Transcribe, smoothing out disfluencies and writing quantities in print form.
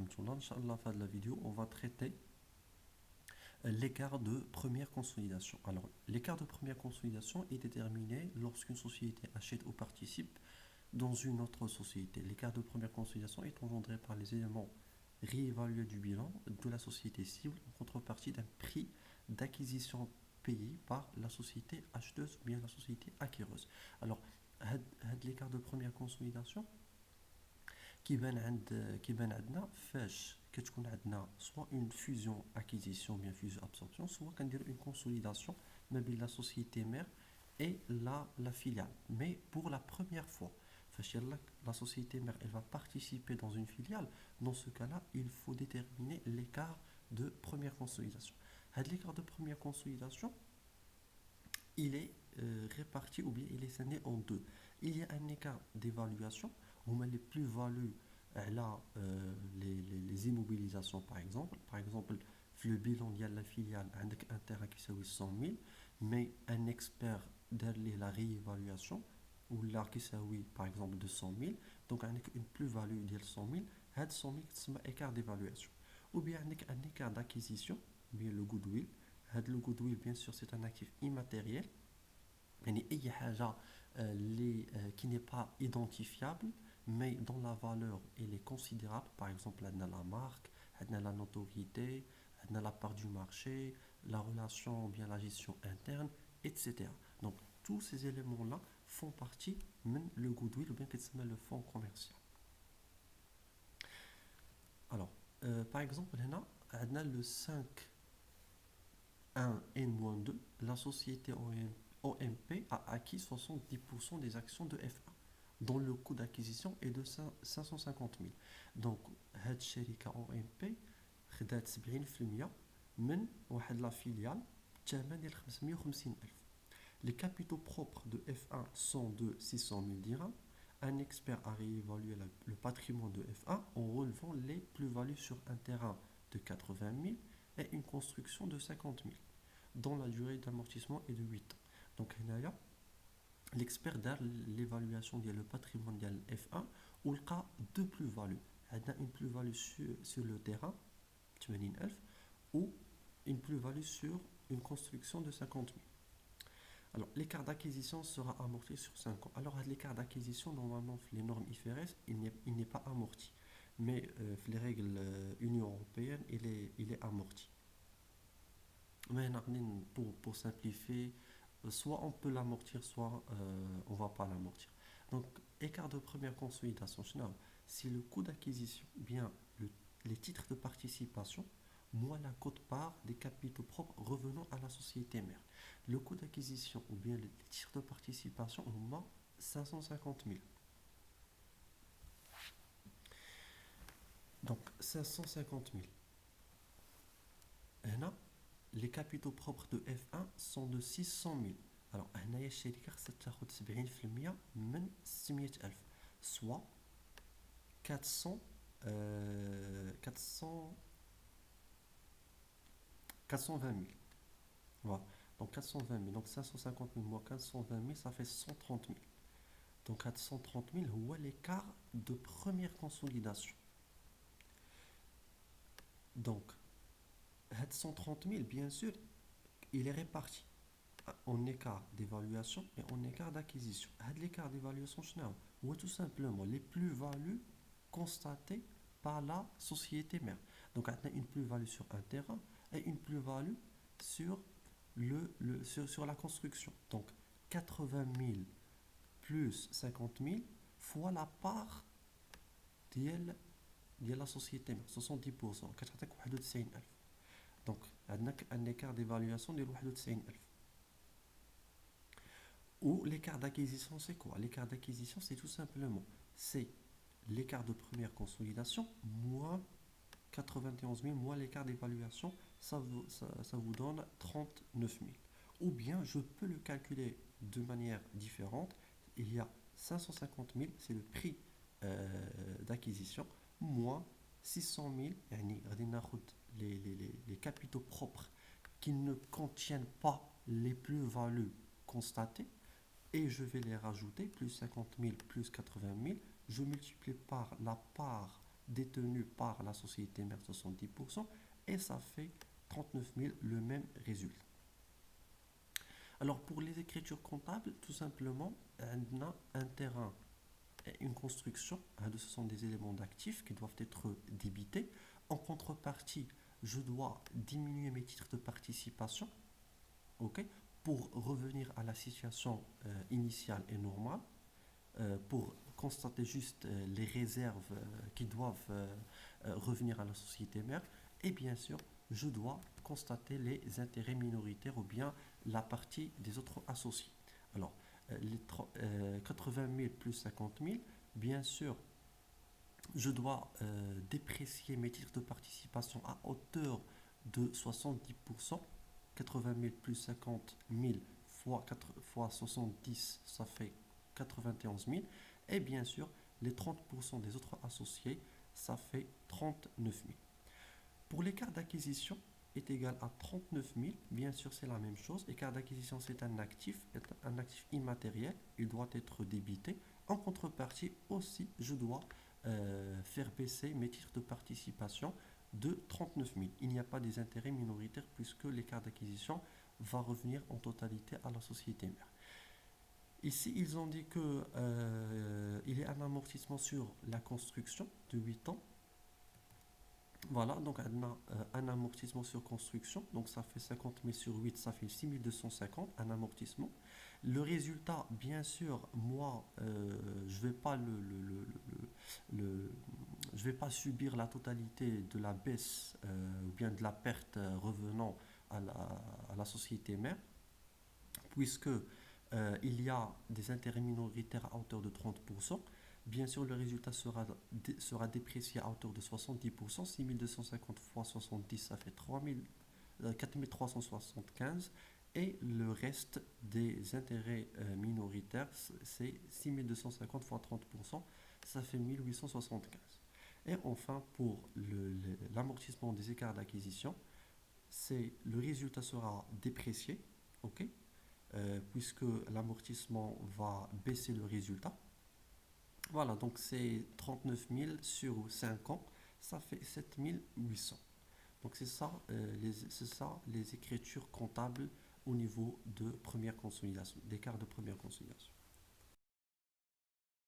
rahmatullah. Inch'Allah, fin de la vidéo, on va traiter l'écart de première consolidation. Alors, l'écart de première consolidation est déterminé lorsqu'une société achète ou participe dans une autre société. L'écart de première consolidation est engendré par les éléments réévalués du bilan de la société cible en contrepartie d'un prix d'acquisition payé par la société acheteuse ou bien la société acquéreuse. Alors, l'écart de première consolidation كيبان عندنا فاش كتكون عندنا soit une fusion acquisition bien fusion absorption, soit كنديروا une consolidation ما بين la société mère et la filiale. Mais pour la première fois, فاش la société mère elle va participer dans une filiale, dans ce cas-là, il faut déterminer l'écart de première consolidation. L'écart de première consolidation, il est réparti ou bien il est scindé en deux. Il y a un écart d'évaluation où on met les plus-values là, les immobilisations par exemple. Par exemple, le bilan de la filiale a un terrain qui s'appelle 100 000, mais un expert derrière la réévaluation ou là qui s'appelle par exemple de 100 000, donc une plus-value de 100 000, 100 000 c'est un écart d'évaluation. Ou bien un écart d'acquisition, bien le goodwill. Le goodwill, bien sûr, c'est un actif immatériel. يعني أي حاجة qui n'est pas identifiable, mais dont la valeur elle est considérable. Par exemple, on a la marque, on a la notoriété, on a la part du marché, la relation, bien la gestion interne, etc. Donc, tous ces éléments-là font partie de le goodwill ou bien qui s'appelle le fonds commercial. Alors, par exemple, on a le 5 1 N-2, la société OMP a acquis 70% des actions de F1, dont le coût d'acquisition est de 550 000. Donc, cette شركة OMP خدات 70% من واحد لا فيليال بثمن ديال 550 ألف. Les capitaux propres de F1 sont de 600 000 dirhams. Un expert a réévalué le patrimoine de F1 en relevant les plus-values sur un terrain de 80 000 et une construction de 50 000, dont la durée d'amortissement est de 8 ans. Donc, l'expert a l'évaluation du patrimoine de F1 ou le cas de plus-value. Il y a une plus-value sur le terrain, 80 000, ou une plus-value sur une construction de 50 000. Alors, l'écart d'acquisition sera amorti sur 5 ans. Alors, l'écart d'acquisition, normalement, les normes IFRS, il n'est pas amorti. Mais les règles Union européenne, il est amorti. Mais pour simplifier, soit on peut l'amortir, soit on ne va pas l'amortir. Donc, écart de première consolidation, si le coût d'acquisition, bien les titres de participation, moins la quote-part des capitaux propres revenant à la société mère. Le coût d'acquisition ou bien les titres de participation au moins 550 000. Donc 550 000. Et là, les capitaux propres de F1 sont de 600 000. Alors, هنايا الشركة خصها تاخد 70% من 600 ألف, soit 400 420 000. Voilà. Donc 420 000. Donc 550 000 moins 420 000, ça fait 130 000. Donc 430 000, هو l'écart de première consolidation. Donc, 130 000, bien sûr, il est réparti en écart d'évaluation et en écart d'acquisition. L'écart d'évaluation, c'est tout simplement les plus-values constatées par la société mère. Donc, on a une plus-value sur un terrain et une plus-value sur la construction. Donc, 80 000 plus 50 000 fois la part de la société mère, 70%, 91 000. Donc, un écart d'évaluation de 91 000. Ou l'écart d'acquisition, c'est quoi? L'écart d'acquisition, c'est tout simplement c'est l'écart de première consolidation moins 91 000 moins l'écart d'évaluation, ça vous donne 39 000. Ou bien, je peux le calculer de manière différente. Il y a 550 000, c'est le prix d'acquisition, moins 600 000, les capitaux propres qui ne contiennent pas les plus-values constatées, et je vais les rajouter, plus 50 000 plus 80 000, je multiplie par la part détenue par la société mère 70%, et ça fait 39 000, le même résultat. Alors pour les écritures comptables, tout simplement, on a un terrain et une construction. Ce sont des éléments d'actifs qui doivent être débités. En contrepartie, je dois diminuer mes titres de participation, ok, pour revenir à la situation initiale et normale, pour constater juste les réserves qui doivent revenir à la société mère. Et bien sûr, je dois constater les intérêts minoritaires ou bien la partie des autres associés. Alors, les 80 000 plus 50 000, bien sûr, je dois déprécier mes titres de participation à hauteur de 70%. 80 000 plus 50 000 fois 70, ça fait 91 000. Et bien sûr, les 30% des autres associés, ça fait 39 000. Pour l'écart d'acquisition est égal à 39 000, bien sûr c'est la même chose. L'écart d'acquisition c'est un actif immatériel, il doit être débité. En contrepartie aussi, je dois faire baisser mes titres de participation de 39 000. Il n'y a pas des intérêts minoritaires puisque l'écart d'acquisition va revenir en totalité à la société mère. Ici, ils ont dit que il y a un amortissement sur la construction de 8 ans. Voilà, donc on a un amortissement sur construction, donc ça fait 50 000 sur 8, ça fait 6 250, un amortissement. Le résultat, bien sûr, moi, je ne vais pas je vais pas subir la totalité de la baisse ou bien de la perte revenant à la société mère, puisque il y a des intérêts minoritaires à hauteur de 30%. Bien sûr, le résultat sera déprécié à hauteur de 70%. 6250 fois 70, ça fait 4375. Et le reste des intérêts minoritaires, c'est 6250 fois 30%, ça fait 1875. Et enfin, pour l'amortissement des écarts d'acquisition, le résultat sera déprécié, ok, puisque l'amortissement va baisser le résultat. Voilà, donc c'est 39 000 sur 5 ans, ça fait 7 800. Donc c'est ça les écritures comptables au niveau de première consolidation, d'écart de première consolidation.